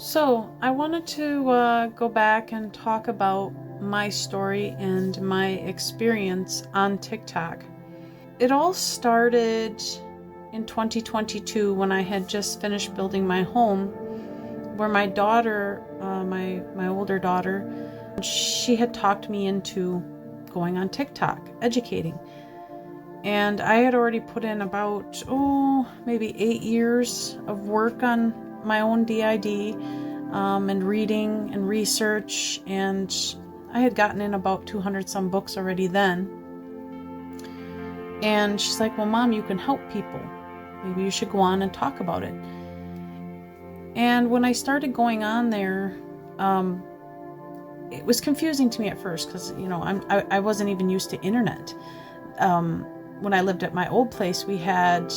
So, I wanted to go back and talk about my story and my experience on TikTok. It all started in 2022 when I had just finished building my home, where my daughter, my older daughter, she had talked me into going on TikTok, educating. And I had already put in about, maybe 8 years of work on my own DID, and reading and research, and I had gotten in about 200 some books already then. And she's like, well, Mom, you can help people. Maybe you should go on and talk about it. And when I started going on there, it was confusing to me at first because, I wasn't even used to internet. When I lived at my old place, we had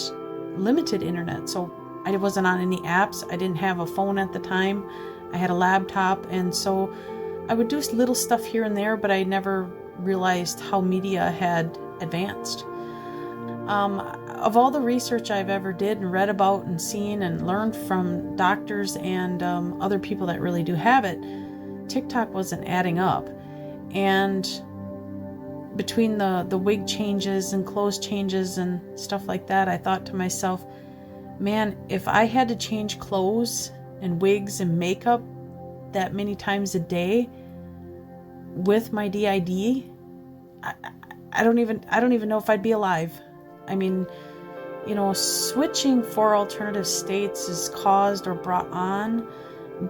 limited internet, so I wasn't on any apps. I didn't have a phone at the time. I had a laptop, and so I would do little stuff here and there, but I never realized how media had advanced. Of all the research I've ever did and read about and seen and learned from doctors and other people that really do have it, TikTok wasn't adding up. And between the wig changes and clothes changes and stuff like that, I thought to myself, man, if I had to change clothes and wigs and makeup that many times a day with my DID, I don't even know if I'd be alive. I mean, switching for alternative states is caused or brought on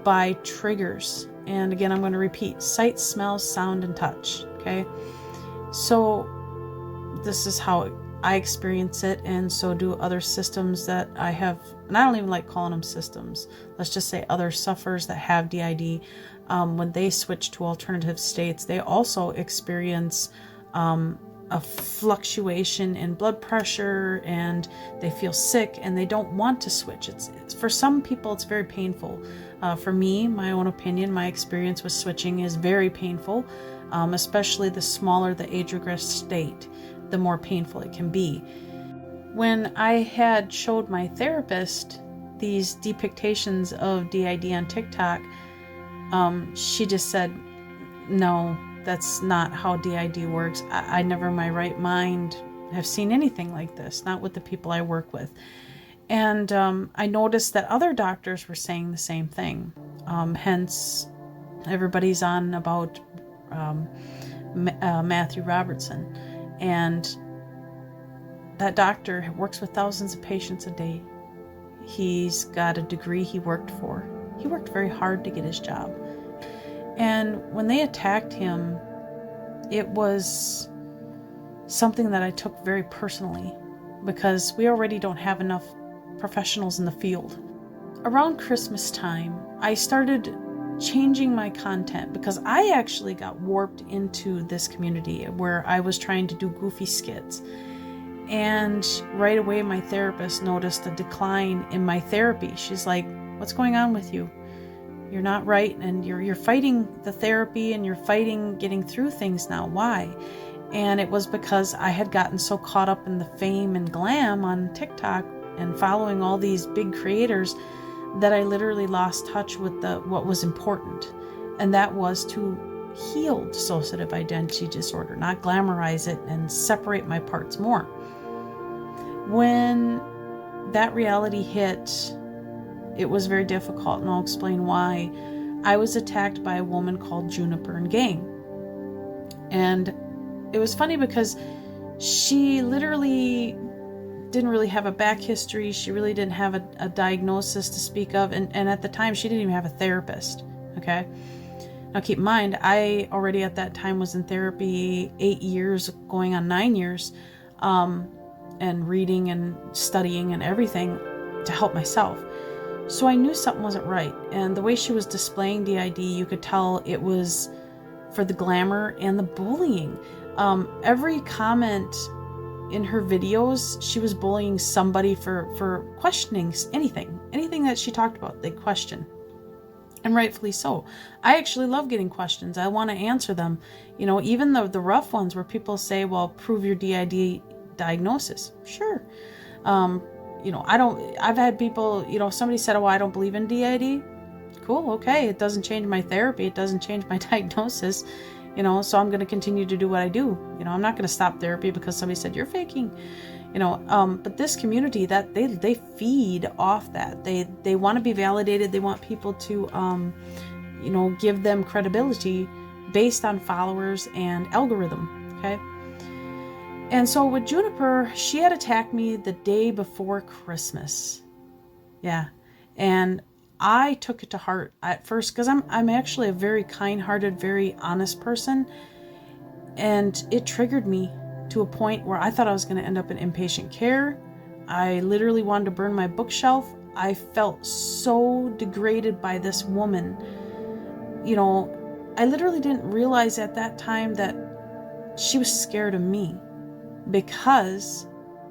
by triggers. And again, I'm going to repeat: sight, smell, sound, and touch. Okay. So this is how I experience it, and so do other systems that I have, and I don't even like calling them systems. Let's just say other sufferers that have DID. When they switch to alternative states, they also experience a fluctuation in blood pressure, and they feel sick, and they don't want to switch. It's for some people, it's very painful. For me, my own opinion, my experience with switching is very painful. Especially the smaller the age regress state, the more painful it can be. When I had showed my therapist these depictions of DID on TikTok, she just said, no, that's not how DID works. I never in my right mind have seen anything like this, not with the people I work with. And I noticed that other doctors were saying the same thing. Hence, everybody's on about Matthew Robertson, and that doctor works with thousands of patients a day. He's got a degree he worked for. He worked very hard to get his job. And when they attacked him, it was something that I took very personally, because we already don't have enough professionals in the field. Around Christmas time, I started changing my content because I actually got warped into this community where I was trying to do goofy skits. And right away, my therapist noticed a decline in my therapy. She's like, what's going on with you? You're not right, and you're fighting the therapy, and you're fighting getting through things now. Why? And it was because I had gotten so caught up in the fame and glam on TikTok and following all these big creators that I literally lost touch with what was important, and that was to heal dissociative identity disorder, not glamorize it and separate my parts more. When that reality hit, it was very difficult, and I'll explain why. I was attacked by a woman called Juniper and Gang, and it was funny because she literally didn't really have a back history. She really didn't have a diagnosis to speak of, and at the time she didn't even have a therapist. Okay, now keep in mind, I already at that time was in therapy 8 years, going on 9 years, and reading and studying and everything to help myself. So I knew something wasn't right, and the way she was displaying DID, you could tell it was for the glamour and the bullying. Every comment in her videos, she was bullying somebody for questioning anything that she talked about. They question, and rightfully so. I actually love getting questions. I want to answer them, even the rough ones where people say, well, prove your DID diagnosis. Sure. I've had people, somebody said, oh, I don't believe in DID. cool, okay, it doesn't change my therapy, it doesn't change my diagnosis, so I'm going to continue to do what I do. I'm not going to stop therapy because somebody said you're faking, but this community, that they feed off that. They want to be validated. They want people to, give them credibility based on followers and algorithm. Okay. And so with Juniper, she had attacked me the day before Christmas. Yeah. And I took it to heart at first because I'm actually a very kind-hearted, very honest person. And it triggered me to a point where I thought I was going to end up in inpatient care. I literally wanted to burn my bookshelf. I felt so degraded by this woman. I literally didn't realize at that time that she was scared of me because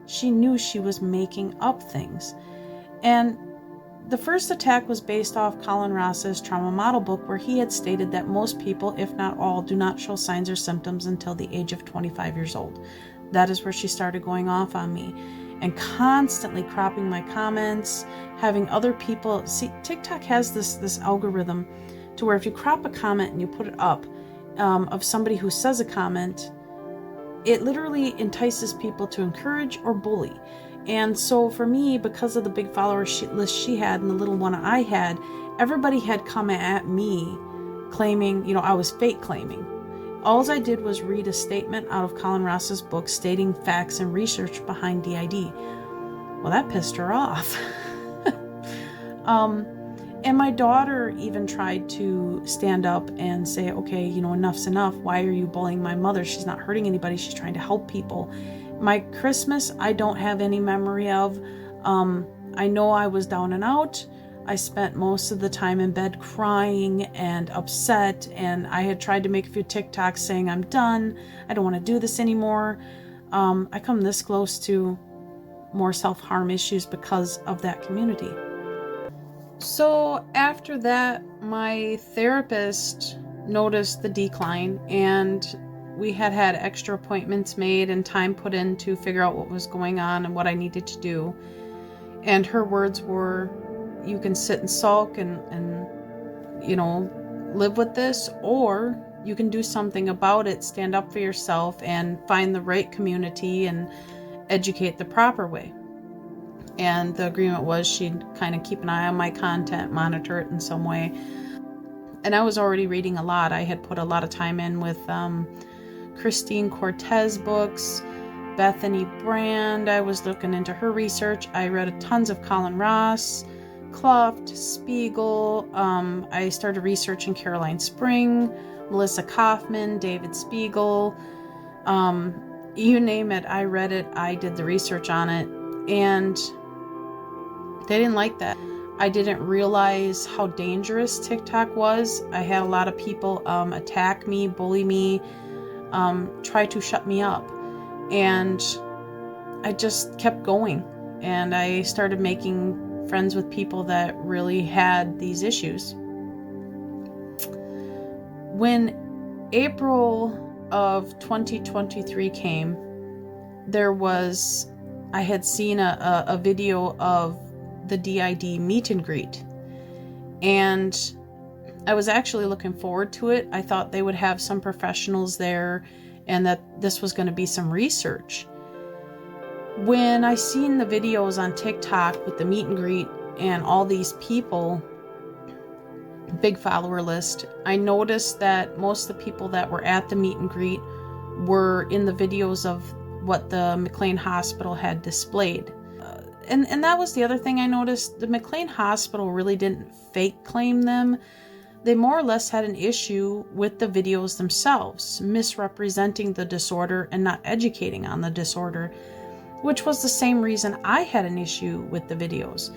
she knew she was making up things. And the first attack was based off Colin Ross's trauma model book, where he had stated that most people, if not all, do not show signs or symptoms until the age of 25 years old. That is where she started going off on me and constantly cropping my comments, having other people see. TikTok has this algorithm to where if you crop a comment and you put it up of somebody who says a comment, it literally entices people to encourage or bully. And so for me, because of the big follower list she had and the little one I had, everybody had come at me claiming, I was fake claiming. All I did was read a statement out of Colin Ross's book stating facts and research behind DID. Well, that pissed her off. And my daughter even tried to stand up and say, okay, enough's enough. Why are you bullying my mother? She's not hurting anybody. She's trying to help people. My Christmas, I don't have any memory of. I know I was down and out. I spent most of the time in bed crying and upset, and I had tried to make a few TikToks saying I'm done. I don't want to do this anymore. I come this close to more self-harm issues because of that community. So after that, my therapist noticed the decline, and we had extra appointments made and time put in to figure out what was going on and what I needed to do. And her words were, you can sit and sulk and live with this, or you can do something about it, stand up for yourself and find the right community and educate the proper way. And the agreement was she'd kind of keep an eye on my content, monitor it in some way. And I was already reading a lot. I had put a lot of time in with Christine Cortez books, Bethany Brand. I was looking into her research. I read tons of Colin Ross, Kluft, Spiegel. I started researching Caroline Spring, Melissa Kaufman, David Spiegel. You name it, I read it. I did the research on it. And they didn't like that. I didn't realize how dangerous TikTok was. I had a lot of people attack me, bully me, try to shut me up. And I just kept going. And I started making friends with people that really had these issues. When April of 2023 came, I had seen a video of the DID meet and greet, and I was actually looking forward to it. I thought they would have some professionals there and that this was going to be some research. When I seen the videos on TikTok with the meet and greet and all these people, big follower list, I noticed that most of the people that were at the meet and greet were in the videos of what the McLean Hospital had displayed. And that was the other thing I noticed. The McLean Hospital really didn't fake claim them. They more or less had an issue with the videos themselves, misrepresenting the disorder and not educating on the disorder, which was the same reason I had an issue with the videos.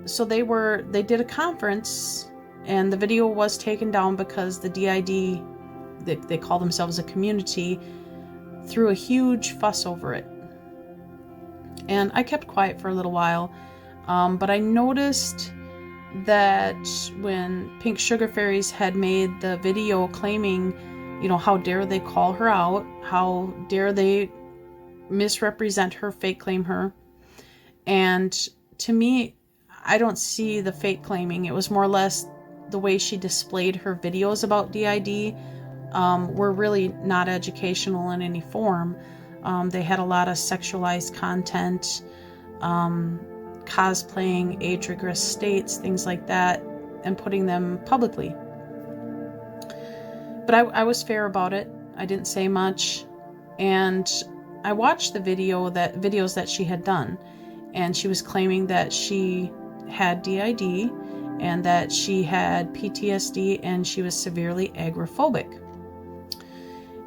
So they did a conference, and the video was taken down because the DID, they call themselves a community, threw a huge fuss over it. And I kept quiet for a little while, but I noticed that when Pink Sugar Fairies had made the video claiming, how dare they call her out, how dare they misrepresent her, fake claim her. And to me, I don't see the fake claiming. It was more or less the way she displayed her videos about DID were really not educational in any form. They had a lot of sexualized content, cosplaying age regress states, things like that, and putting them publicly. But I was fair about it. I didn't say much, and I watched the videos that she had done, and she was claiming that she had DID and that she had PTSD and she was severely agoraphobic.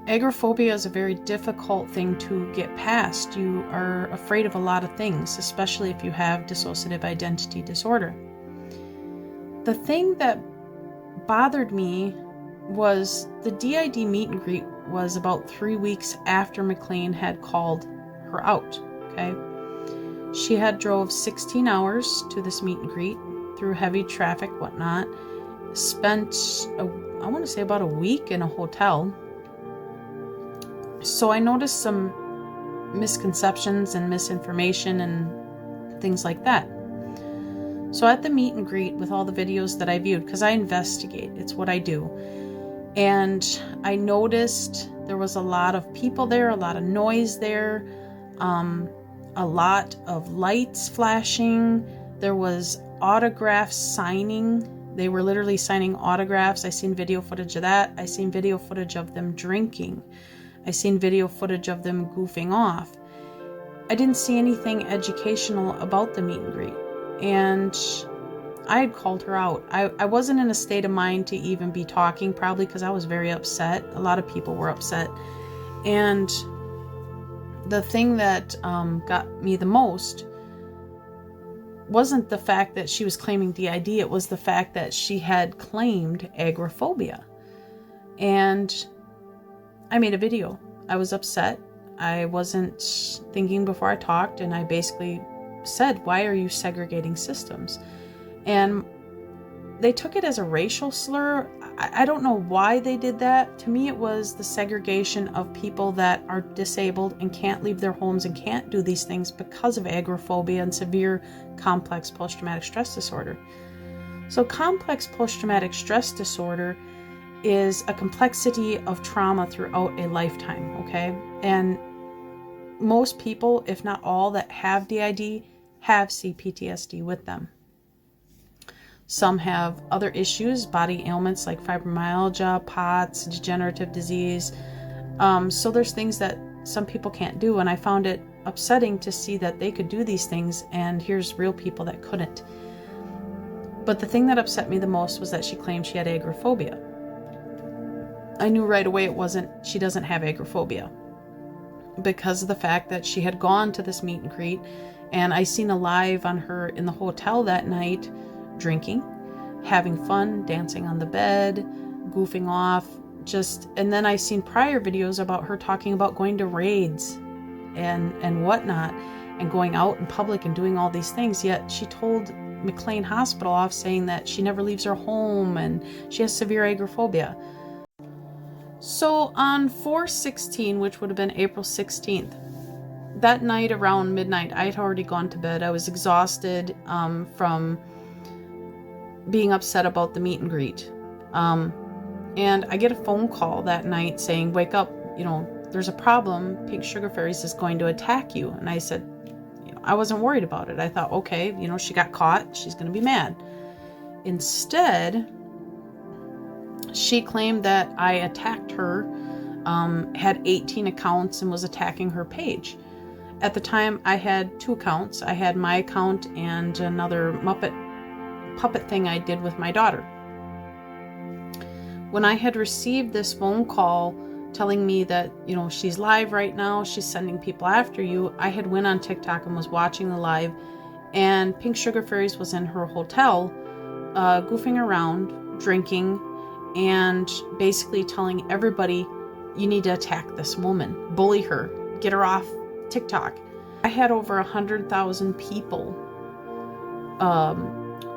Agoraphobia is a very difficult thing to get past. You are afraid of a lot of things, especially if you have dissociative identity disorder. The thing that bothered me was the DID meet and greet was about 3 weeks after McLean had called her out, okay? She had drove 16 hours to this meet and greet through heavy traffic, whatnot, spent, I want to say about a week in a hotel. So I noticed some misconceptions and misinformation and things like that. So at the meet and greet with all the videos that I viewed, because I investigate, it's what I do, and I noticed there was a lot of people there, a lot of noise there, a lot of lights flashing. There was autograph signing. They were literally signing autographs. I seen video footage of that. I seen video footage of them drinking. I seen video footage of them goofing off. I didn't see anything educational about the meet and greet. And I had called her out. I wasn't in a state of mind to even be talking, probably because I was very upset. A lot of people were upset. And the thing that got me the most wasn't the fact that she was claiming DID. It was the fact that she had claimed agoraphobia. And I made a video. I was upset. I wasn't thinking before I talked, and I basically said, why are you segregating systems? And they took it as a racial slur. I don't know why they did that. To me, it was the segregation of people that are disabled and can't leave their homes and can't do these things because of agoraphobia and severe complex post-traumatic stress disorder. So complex post-traumatic stress disorder is a complexity of trauma throughout a lifetime, okay? And most people, if not all, that have DID have CPTSD with them. Some have other issues, body ailments like fibromyalgia, POTS, degenerative disease. So there's things that some people can't do, and I found it upsetting to see that they could do these things, and here's real people that couldn't. But the thing that upset me the most was that she claimed she had agoraphobia. I knew right away she doesn't have agoraphobia, because of the fact that she had gone to this meet and greet, and I seen a live on her in the hotel that night, drinking, having fun, dancing on the bed, goofing off, and then I seen prior videos about her talking about going to raids and whatnot, and going out in public and doing all these things, yet she told McLean Hospital off saying that she never leaves her home and she has severe agoraphobia. So on 4/16, which would have been April 16th, that night around midnight, I had already gone to bed. I was exhausted from being upset about the meet and greet. And I get a phone call that night saying, wake up, there's a problem. Pink Sugar Fairies is going to attack you. And I said, I wasn't worried about it. I thought, okay, she got caught. She's going to be mad. Instead, she claimed that I attacked her, had 18 accounts and was attacking her page. At the time, I had 2 accounts. I had my account and another puppet thing I did with my daughter. When I had received this phone call telling me that, she's live right now, she's sending people after you, I had went on TikTok and was watching the live, and Pink Sugar Fairies was in her hotel, goofing around, drinking, and basically telling everybody, you need to attack this woman, bully her, get her off TikTok. I had over 100,000 people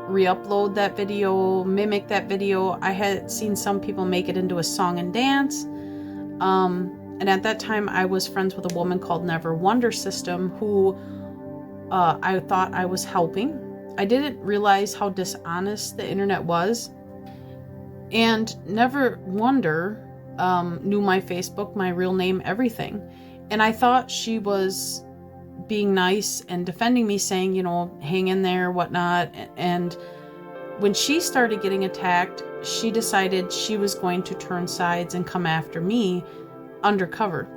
re-upload that video, mimic that video. I had seen some people make it into a song and dance. And at that time, I was friends with a woman called Never Wonder System, who I thought I was helping. I didn't realize how dishonest the internet was, and Never Wonder knew my Facebook, my real name, everything. And I thought she was being nice and defending me, saying, hang in there, whatnot. And when she started getting attacked, she decided she was going to turn sides and come after me undercover.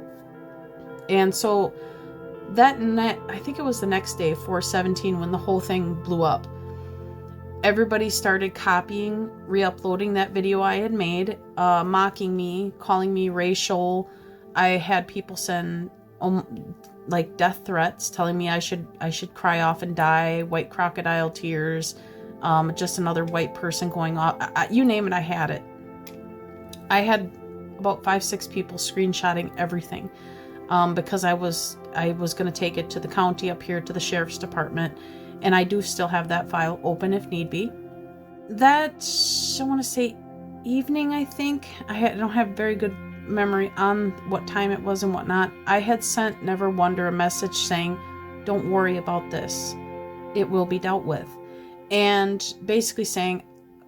And so that night, I think it was the next day, 4/17, when the whole thing blew up, everybody started copying, re-uploading that video I had made, mocking me, calling me racial. I had people send like death threats, telling me I should cry off and die, white crocodile tears, just another white person going off. You name it, I had it. I had about 5-6 people screenshotting everything, because I was going to take it to the county up here, to the sheriff's department, and I do still have that file open if need be. That, I want to say evening, I think. I don't have very good memory on what time it was and whatnot. I had sent Never Wonder a message saying, don't worry about this, it will be dealt with, and basically saying,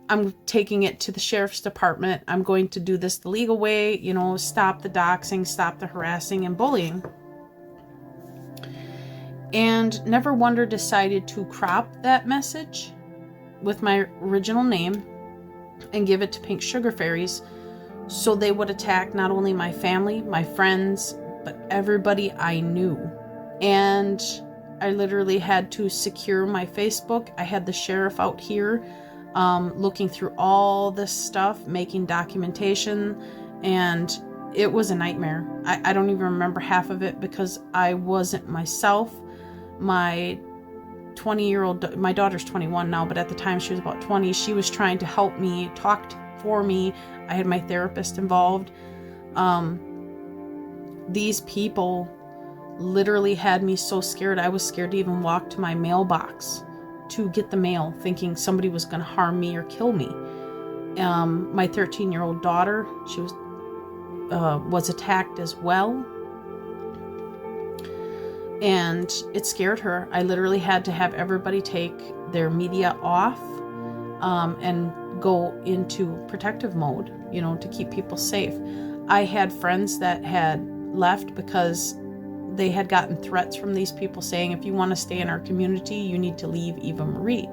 I'm taking it to the sheriff's department, I'm going to do this the legal way, stop the doxing, stop the harassing and bullying. And Never Wonder decided to crop that message with my original name and give it to Pink Sugar Fairies, so they would attack not only my family, my friends, but everybody I knew. And I literally had to secure my Facebook. I had the sheriff out here looking through all this stuff, making documentation, and it was a nightmare. I don't even remember half of it because I wasn't myself. My 20-year-old, my daughter's 21 now, but at the time she was about 20, she was trying to help me, talked for me. I had my therapist involved. These people literally had me so scared. I was scared to even walk to my mailbox to get the mail, thinking somebody was going to harm me or kill me. My 13-year-old daughter, she was attacked as well, and it scared her. I literally had to have everybody take their media off and go into protective mode, to keep people safe. I had friends that had left because they had gotten threats from these people saying, if you want to stay in our community, you need to leave Eva Marie.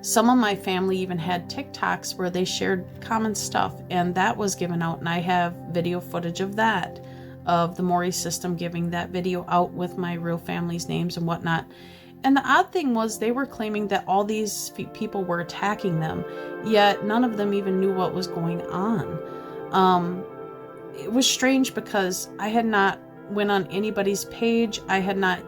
Some of my family even had TikToks where they shared common stuff, and that was given out, and I have video footage of that, of the Maury system giving that video out with my real family's names and whatnot. And the odd thing was, they were claiming that all these people were attacking them, yet none of them even knew what was going on. It was strange because I had not went on anybody's page. I had not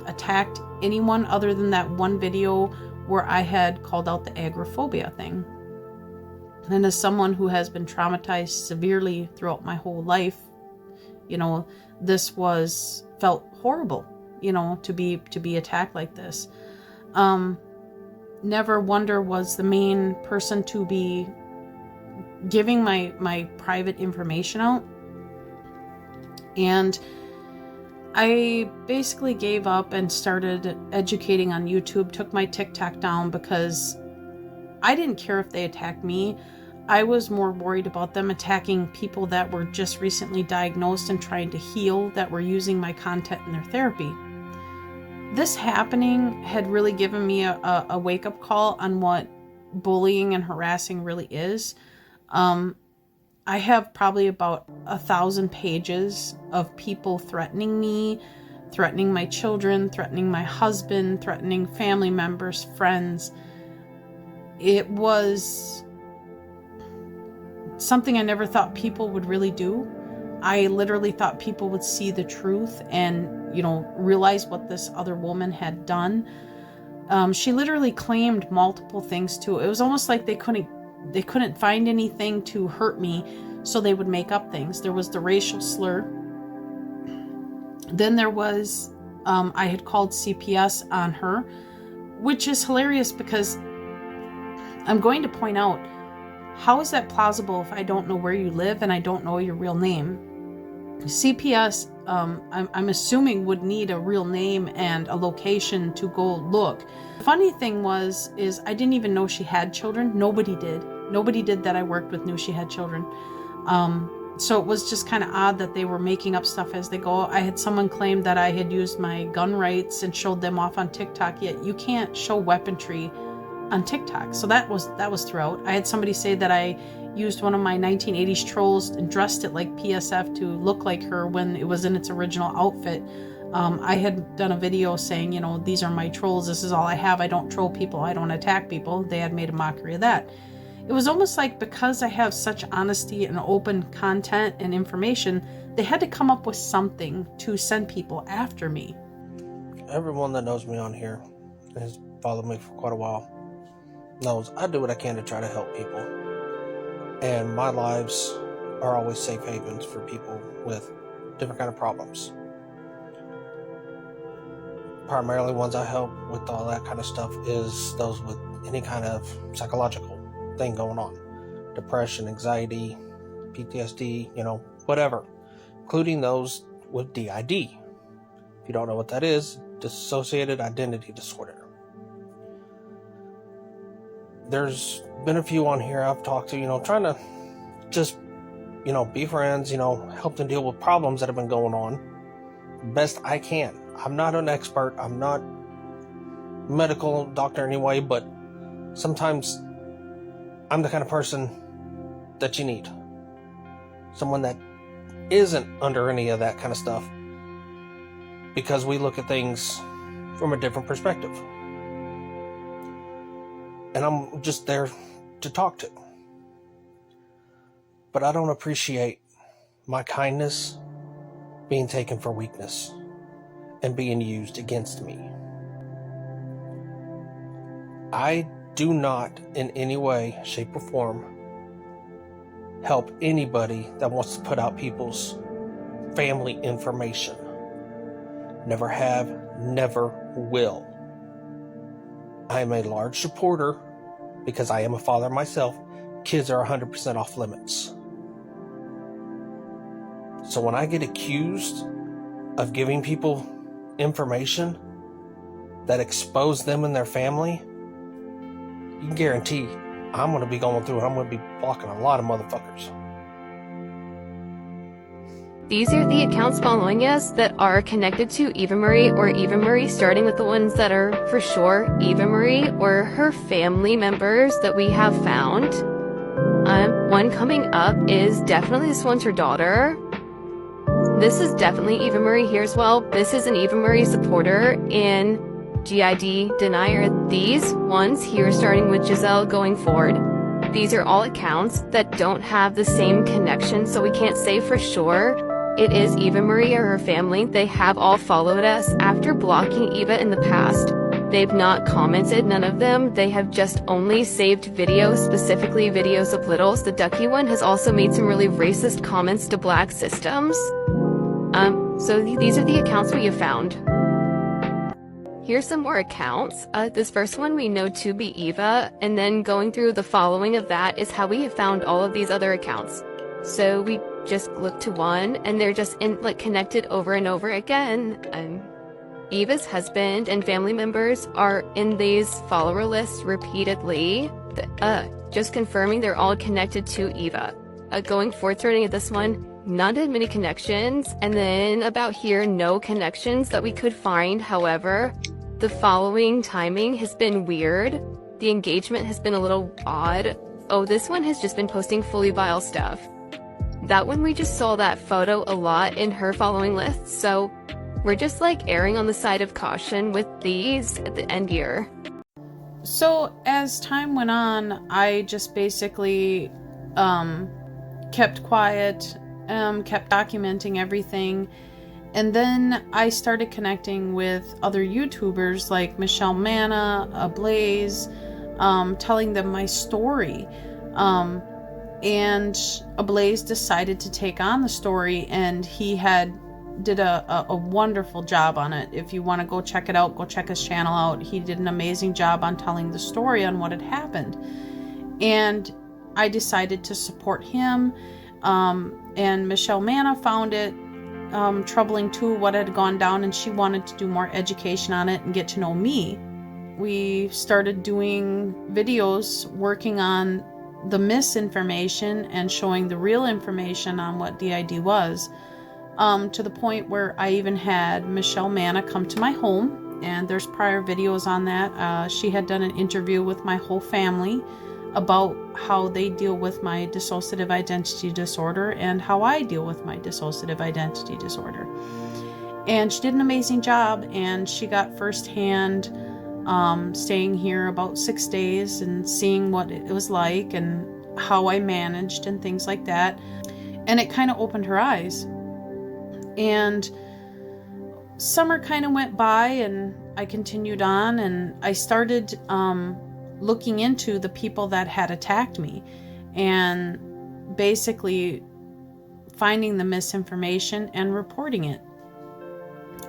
attacked anyone other than that one video where I had called out the agoraphobia thing. And as someone who has been traumatized severely throughout my whole life, this felt horrible, to be attacked like this. Never Wonder was the main person to be giving my private information out. And I basically gave up and started educating on YouTube, took my TikTok down because I didn't care if they attacked me. I was more worried about them attacking people that were just recently diagnosed and trying to heal, that were using my content in their therapy. This happening had really given me a wake-up call on what bullying and harassing really is. I have probably about 1,000 pages of people threatening me, threatening my children, threatening my husband, threatening family members, friends. It was something I never thought people would really do. I literally thought people would see the truth and, realize what this other woman had done. She literally claimed multiple things too. It was almost like they couldn't find anything to hurt me, so they would make up things. There was the racial slur. Then there was, I had called CPS on her, which is hilarious because I'm going to point out, how is that plausible if I don't know where you live and I don't know your real name? CPS, I'm assuming, would need a real name and a location to go look. The funny thing is I didn't even know she had children. Nobody did that I worked with knew she had children. So it was just kind of odd that they were making up stuff as they go. I had someone claim that I had used my gun rights and showed them off on TikTok, yet you can't show weaponry on TikTok. So that was throughout. I had somebody say that I used one of my 1980s trolls and dressed it like PSF to look like her when it was in its original outfit. I had done a video saying, you know, these are my trolls. This is all I have. I don't troll people. I don't attack people. They had made a mockery of that. It was almost like because I have such honesty and open content and information, they had to come up with something to send people after me. Everyone that knows me on here and has followed me for quite a while knows I do what I can to try to help people. And my lives are always safe havens for people with different kind of problems. Primarily ones I help with all that kind of stuff is those with any kind of psychological thing going on. Depression, anxiety, PTSD, you know, whatever. Including those with DID. If you don't know what that is, dissociated identity disorder. There's been a few on here I've talked to, you know, trying to just, you know, be friends, you know, help them deal with problems that have been going on best I can. I'm not an expert. I'm not a medical doctor anyway, but sometimes I'm the kind of person that you need. Someone that isn't under any of that kind of stuff, because we look at things from a different perspective. And I'm just there to talk to. But I don't appreciate my kindness being taken for weakness and being used against me. I do not in any way, shape, or form help anybody that wants to put out people's family information. Never have, never will. I am a large supporter, because I am a father myself. Kids are 100% off limits. So when I get accused of giving people information that expose them and their family, you can guarantee I'm going to be going through and I'm going to be blocking a lot of motherfuckers. These are the accounts following us that are connected to Eva Marie or Eva Marie, starting with the ones that are for sure Eva Marie or her family members that we have found. One coming up is definitely, this one's her daughter. This is definitely Eva Marie here as well. This is an Eva Marie supporter and GID denier. These ones here, starting with Giselle going forward, these are all accounts that don't have the same connection, so we can't say for sure it is Eva Marie or her family. They have all followed us after blocking Eva in the past. They've not commented, none of them. They have just only saved videos, specifically videos of Littles. The Ducky one has also made some really racist comments to Black systems. So these are the accounts we have found. Here's some more accounts. This first one we know to be Eva, and then going through the following of that is how we have found all of these other accounts. So we just look to one, and they're just connected over and over again. Eva's husband and family members are in these follower lists repeatedly, just confirming they're all connected to Eva. Going forward, starting at this one, not as many connections, and then about here, no connections that we could find. However, the following timing has been weird. The engagement has been a little odd. Oh, this one has just been posting fully vile stuff. That one, we just saw that photo a lot in her following list, so we're just erring on the side of caution with these at the end here. So as time went on, I just basically kept quiet, kept documenting everything, and then I started connecting with other YouTubers like Michelle Manna, Ablaze, telling them my story. And Ablaze decided to take on the story, and he did a wonderful job on it. If you want to go check it out, go check his channel out. He did an amazing job on telling the story on what had happened. And I decided to support him. And Michelle Manna found it troubling too what had gone down, and she wanted to do more education on it and get to know me. We started doing videos working on the misinformation and showing the real information on what DID was, to the point where I even had Michelle Manna come to my home, and there's prior videos on that. She had done an interview with my whole family about how they deal with my dissociative identity disorder and how I deal with my dissociative identity disorder. And she did an amazing job, and she got firsthand staying here about 6 days and seeing what it was like and how I managed and things like that. And it kind of opened her eyes. And summer kind of went by, and I continued on, and I started looking into the people that had attacked me and basically finding the misinformation and reporting it.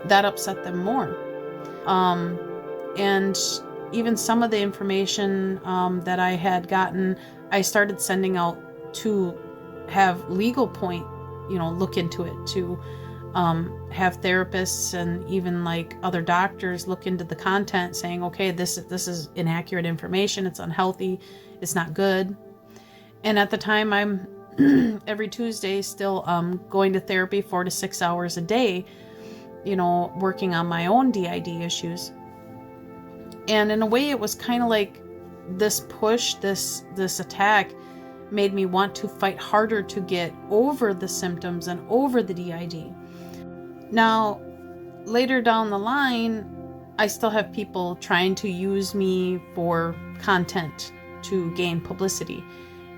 That upset them more. And even some of the information that I had gotten, I started sending out to have legal point, look into it, to have therapists and even like other doctors look into the content, saying, okay, this is inaccurate information, it's unhealthy, it's not good. And at the time, I'm every Tuesday still going to therapy 4 to 6 hours a day, working on my own DID issues. And in a way, it was kind of like this push, this attack made me want to fight harder to get over the symptoms and over the DID. Now, later down the line, I still have people trying to use me for content to gain publicity.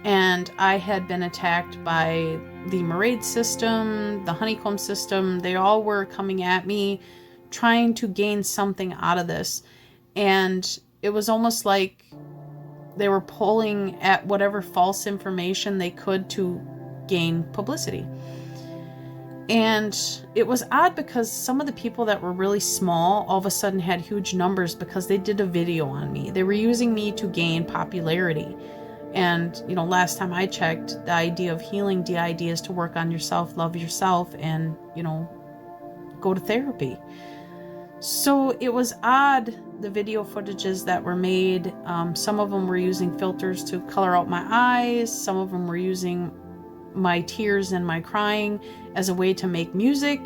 And I had been attacked by the Marade system, the Honeycomb system. They all were coming at me, trying to gain something out of this. And it was almost like they were pulling at whatever false information they could to gain publicity. And it was odd because some of the people that were really small all of a sudden had huge numbers because they did a video on me. They were using me to gain popularity. And, last time I checked, the idea of healing DID is to work on yourself, love yourself, and, go to therapy. So it was odd, the video footages that were made. Some of them were using filters to color out my eyes. Some of them were using my tears and my crying as a way to make music.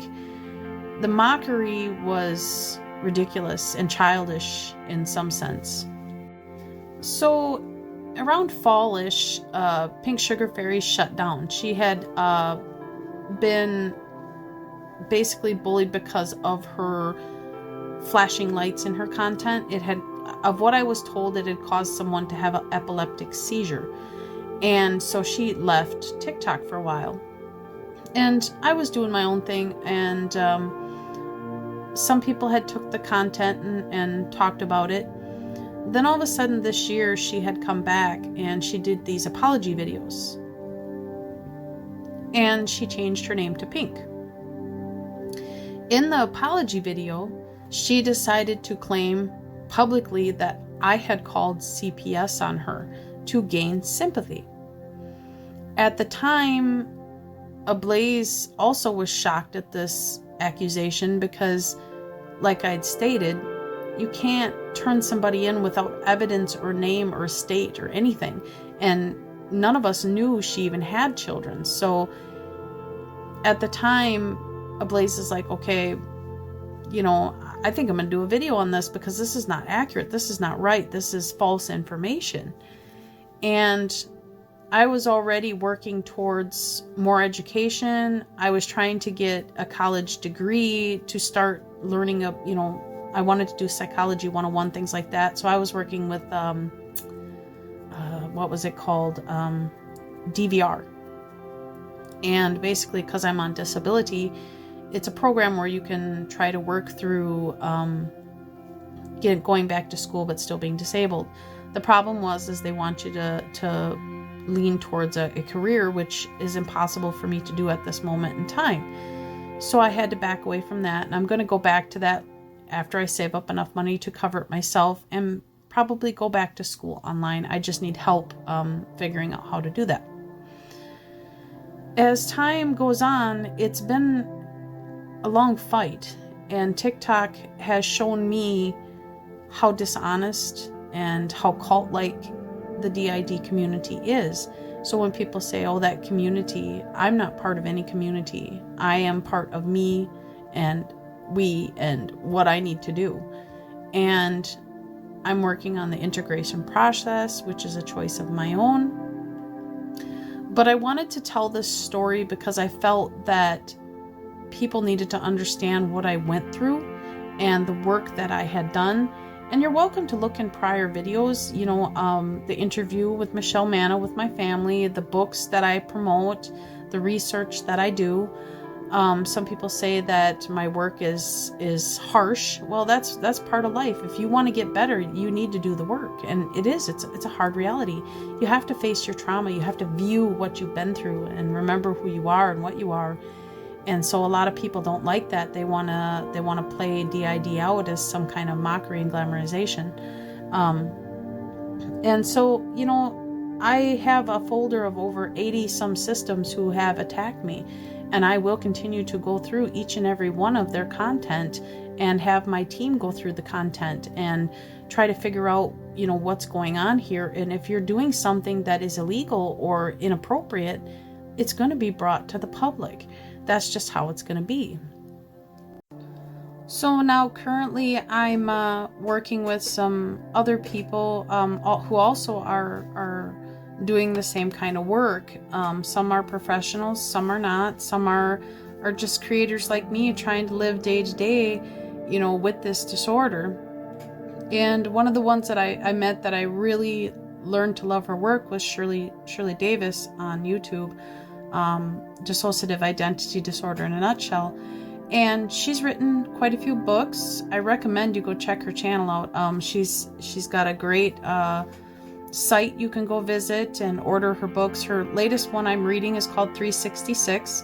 The mockery was ridiculous and childish in some sense. So around fallish, Pink Sugar Fairy shut down. She had been basically bullied because of her flashing lights in her content. It had, of what I was told, it had caused someone to have an epileptic seizure. And so she left TikTok for a while. And I was doing my own thing, and some people had took the content and talked about it. Then all of a sudden this year, she had come back and she did these apology videos. And she changed her name to Pink. In the apology video, she decided to claim publicly that I had called CPS on her to gain sympathy. At the time, Ablaze also was shocked at this accusation because, like I'd stated, you can't turn somebody in without evidence or name or state or anything. And none of us knew she even had children. So at the time, Ablaze is like, okay, I think I'm going to do a video on this because this is not accurate. This is not right. This is false information. And I was already working towards more education. I was trying to get a college degree to start learning I wanted to do psychology 101, things like that. So I was working with, what was it called? DVR. And basically, because I'm on disability, it's a program where you can try to work through going back to school but still being disabled. The problem is they want you to lean towards a career, which is impossible for me to do at this moment in time. So I had to back away from that, and I'm going to go back to that after I save up enough money to cover it myself and probably go back to school online. I just need help figuring out how to do that. As time goes on, it's been a long fight, and TikTok has shown me how dishonest and how cult-like the DID community is. So when people say, oh, that community, I'm not part of any community. I am part of me and we and what I need to do. And I'm working on the integration process, which is a choice of my own. But I wanted to tell this story because I felt that people needed to understand what I went through and the work that I had done. And you're welcome to look in prior videos, the interview with Michelle Manna with my family, the books that I promote, the research that I do. Some people say that my work is harsh. Well, that's part of life. If you want to get better, you need to do the work. And it's a hard reality. You have to face your trauma. You have to view what you've been through and remember who you are and what you are. And so a lot of people don't like that. They wanna play DID out as some kind of mockery and glamorization. And so, I have a folder of over 80 some systems who have attacked me, and I will continue to go through each and every one of their content and have my team go through the content and try to figure out, what's going on here. And if you're doing something that is illegal or inappropriate, it's going to be brought to the public. That's just how it's going to be. So now currently I'm working with some other people who also are doing the same kind of work. Some are professionals, some are not, some are just creators like me trying to live day to day, with this disorder. And one of the ones that I met that I really learned to love her work was Shirley Davis on YouTube. Dissociative identity disorder in a nutshell, and she's written quite a few books. I recommend you go check her channel out. She's got a great site you can go visit and order her books. Her latest one I'm reading is called 366.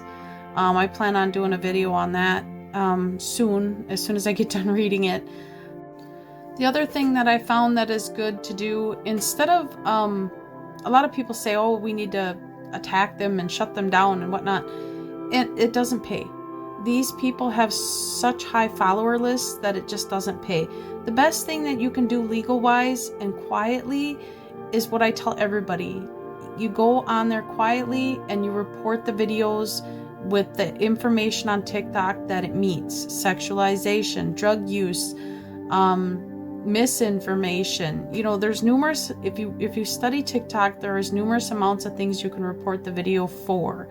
I plan on doing a video on that soon, as soon as I get done reading it. The other thing that I found that is good to do, instead of a lot of people say, oh, we need to attack them and shut them down and whatnot. It doesn't pay. These people have such high follower lists that it just doesn't pay. The best thing that you can do legal wise and quietly is what I tell everybody. You go on there quietly and you report the videos with the information on TikTok that it meets: sexualization, drug use, misinformation. There's numerous, if you study TikTok, there is numerous amounts of things you can report the video for.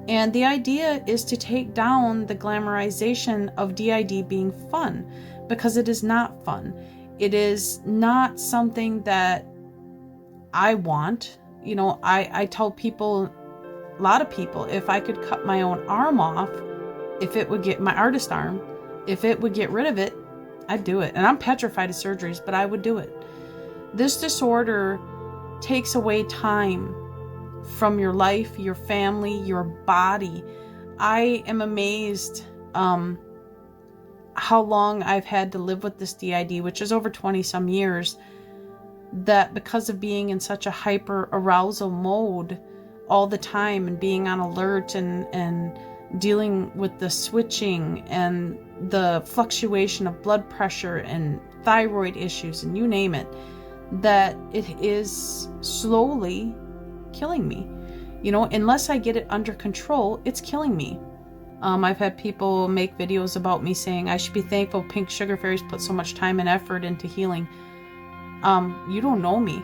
And the idea is to take down the glamorization of DID being fun, because it is not fun. It is not something that I want. I tell people, a lot of people, if I could cut my own arm off, if it would get my artist arm, if it would get rid of it, I'd do it. And I'm petrified of surgeries, but I would do it. This disorder takes away time from your life, your family, your body. I am amazed how long I've had to live with this DID, which is over 20 some years, that because of being in such a hyper arousal mode all the time and being on alert and dealing with the switching and the fluctuation of blood pressure and thyroid issues and you name it, that it is slowly killing me. Unless I get it under control, it's killing me. I've had people make videos about me saying I should be thankful Pink Sugar Fairies put so much time and effort into healing. You don't know me,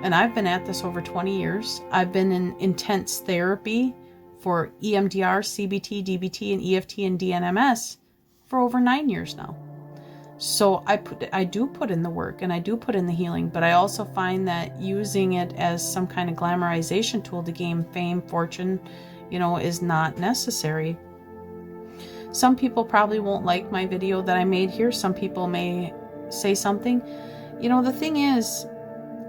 and I've been at this over 20 years. I've been in intense therapy for EMDR, CBT, DBT, and EFT and DNMS for over 9 years now. So I do put in the work and I do put in the healing, but I also find that using it as some kind of glamorization tool to gain fame, fortune, is not necessary. Some people probably won't like my video that I made here. Some people may say something. The thing is,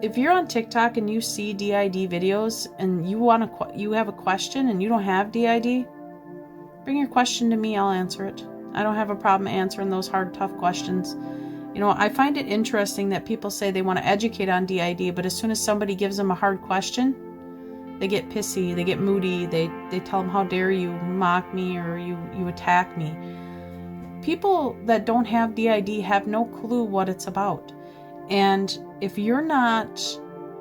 if you're on TikTok and you see DID videos and you have a question and you don't have DID, bring your question to me, I'll answer it. I don't have a problem answering those hard, tough questions. I find it interesting that people say they want to educate on DID, but as soon as somebody gives them a hard question, they get pissy, they get moody, they tell them, how dare you mock me, or you attack me. People that don't have DID have no clue what it's about. And if you're not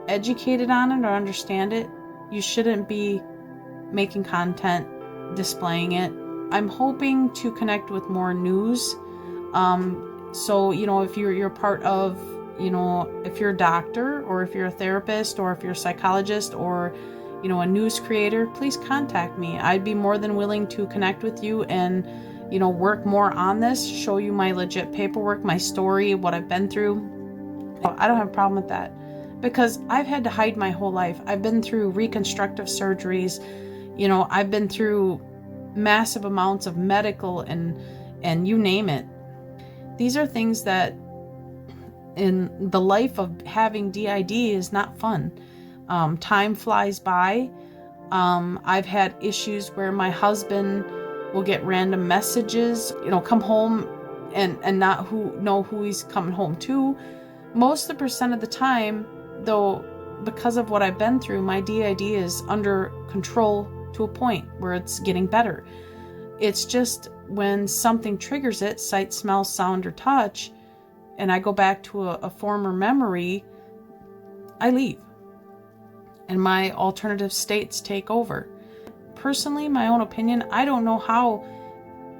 educated on it or understand it, you shouldn't be making content, displaying it. I'm hoping to connect with more news. So, if you're part of, if you're a doctor, or if you're a therapist, or if you're a psychologist, or, a news creator, please contact me. I'd be more than willing to connect with you and, work more on this, show you my legit paperwork, my story, what I've been through. I don't have a problem with that, because I've had to hide my whole life. I've been through reconstructive surgeries. I've been through massive amounts of medical and you name it. These are things that in the life of having DID is not fun. Time flies by. I've had issues where my husband will get random messages, come home and not know who he's coming home to. Most of the percent of the time, though, because of what I've been through, my DID is under control to a point where it's getting better. It's just when something triggers it, sight, smell, sound, or touch, and I go back to a former memory, I leave. And my alternative states take over. Personally, my own opinion, I don't know how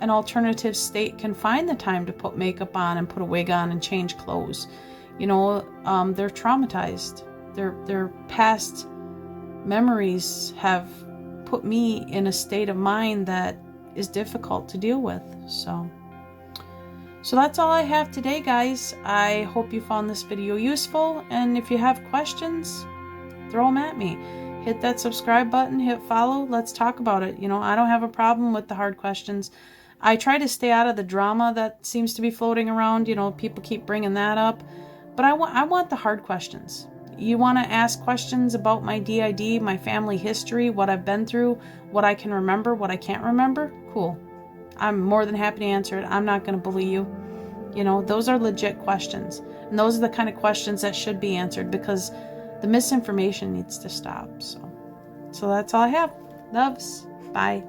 an alternative state can find the time to put makeup on and put a wig on and change clothes. They're traumatized. Their past memories have put me in a state of mind that is difficult to deal with. So that's all I have today, guys. I hope you found this video useful, and if you have questions, throw them at me. Hit that subscribe button, hit follow, let's talk about it. I don't have a problem with the hard questions. I try to stay out of the drama that seems to be floating around. People keep bringing that up, but I want the hard questions. You want to ask questions about my DID, my family history, what I've been through, what I can remember, what I can't remember? Cool. I'm more than happy to answer it. I'm not going to bully you. Those are legit questions. And those are the kind of questions that should be answered, because the misinformation needs to stop. So that's all I have. Loves. Bye.